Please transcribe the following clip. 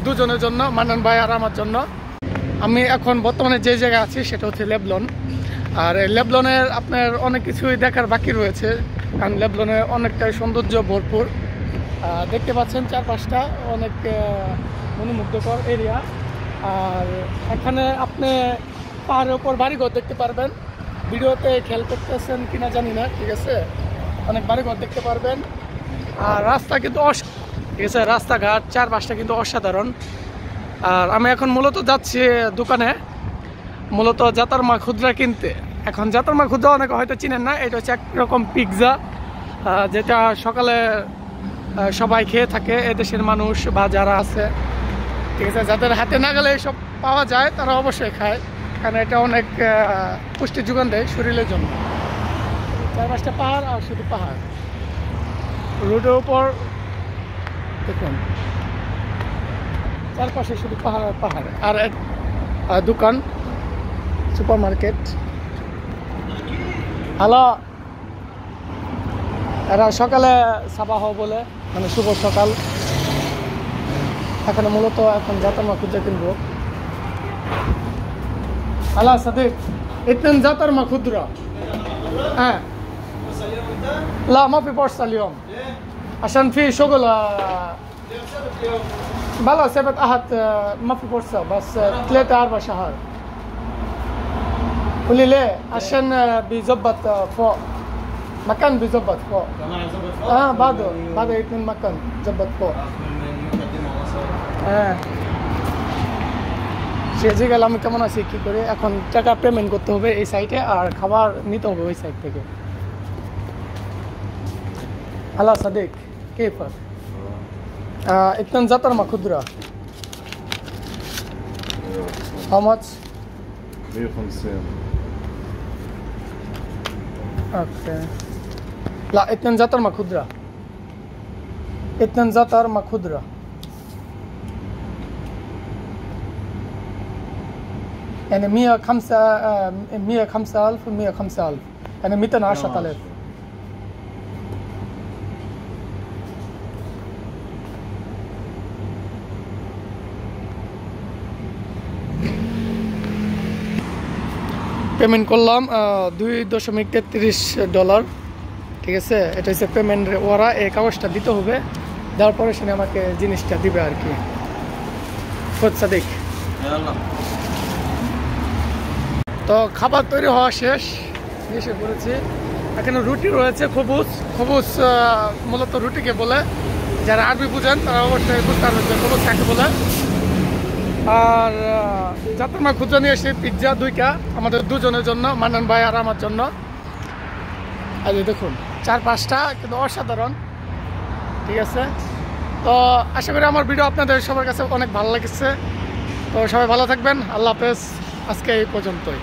দুজনের জন্য, মান্নান ভাই আর আমার জন্য। আমি এখন বর্তমানে যে জায়গায় আছি সেটা হচ্ছে লেবলন। আর এই লেবলনের আপনার অনেক কিছুই দেখার বাকি রয়েছে, কারণ লেবলনে অনেকটাই সৌন্দর্য ভরপুর। দেখতে পাচ্ছেন চারপাশটা অনেক মনোমুগ্ধকর এরিয়া। আর এখানে আপনি পাহাড়ের ওপর বাড়িঘর দেখতে পারবেন। ভিডিওতে খেয়াল করতেছেন কিনা জানি না, ঠিক আছে, অনেক বাড়িঘর দেখতে পারবেন। আর রাস্তা কিন্তু ঠিক আছে, রাস্তাঘাট চারপাশটা কিন্তু অসাধারণ। আর আমি এখন মূলত যাচ্ছি দোকানে, মূলত জাতারমা খুচরা কিনতে। এখন জাতারমা খুচরা অনেকে হয়তো চিনেন না, এটা হচ্ছে একরকম পিৎজা, যেটা সকালে সবাই খেয়ে থাকে এদেশের মানুষ বা যারা আছে, ঠিক আছে, যাদের হাতে না গেলে এইসব পাওয়া যায় তারা অবশ্যই খায়, কারণ এটা অনেক পুষ্টি যোগান দেয় শরীরের জন্য। চারপাশটা পাহাড় আর শুধু পাহাড়, রোডের উপর দেখুন চারপাশে শুধু পাহাড় আর পাহাড়। আর দোকান, সুপার মার্কেট। হ্যালো, এরা সকালে সাবাহ বলে, মানে শুভ সকাল। এখানে মূলত এখন জাতারমা খুঁজে কিনবো। হ্যালো সাদিক, ইতনেন জাতারমা খুদরা? হ্যাঁ, لا ما في بورصة اليوم عشان في شغل. بلا سبت أحد ما في بورصة بس 3-4 شهر. قولي ليه؟ عشان بيظبط فوق مكان، بيظبط فوق. بعده يتنين مكان ظبط فوق. সে জায়গায় আমি কেমন আছি কী করে, এখন টাকা পেমেন্ট করতে হবে এই সাইটে, আর খাবার নিতে হবে ওই সাইট থেকে। هلا صديق كيفك؟ اتنين زعترمة خضرة. How much? 150. اوكي. لا اتنين زعترمة خضرة. اتنين زعترمة خضرة. يعني 105,000 و105,000، يعني 210,000. পেমেন্ট করলাম $2.33, ঠিক আছে। এটা হচ্ছে পেমেন্ট। ওরা এই কাগজটা দিতে হবে, দেওয়ার পরে সে আমাকে জিনিসটা দিবে আর কি। সাদিক, তো খাবার তৈরি হওয়া শেষ, এসে পড়েছি। এখানে রুটি রয়েছে, খবুজ। খবুজ মূলত রুটিকে বলে, যারা আরবি বুঝেন তারা অবশ্যই বুঝতে পারবেন যে খবুজ কাকে বলে। আর জাতারমা খুচরা নিয়ে এসে পিৎজা 2টা আমাদের দুজনের জন্য, মান্নান ভাই আর আমার জন্য। আর দেখুন চারপাশটা কিন্তু অসাধারণ, ঠিক আছে। তো আশা করি আমার ভিডিও আপনাদের সবার কাছে অনেক ভালো লেগেছে। তো সবাই ভালো থাকবেন, আল্লাহ হাফেজ। আজকে এই পর্যন্তই।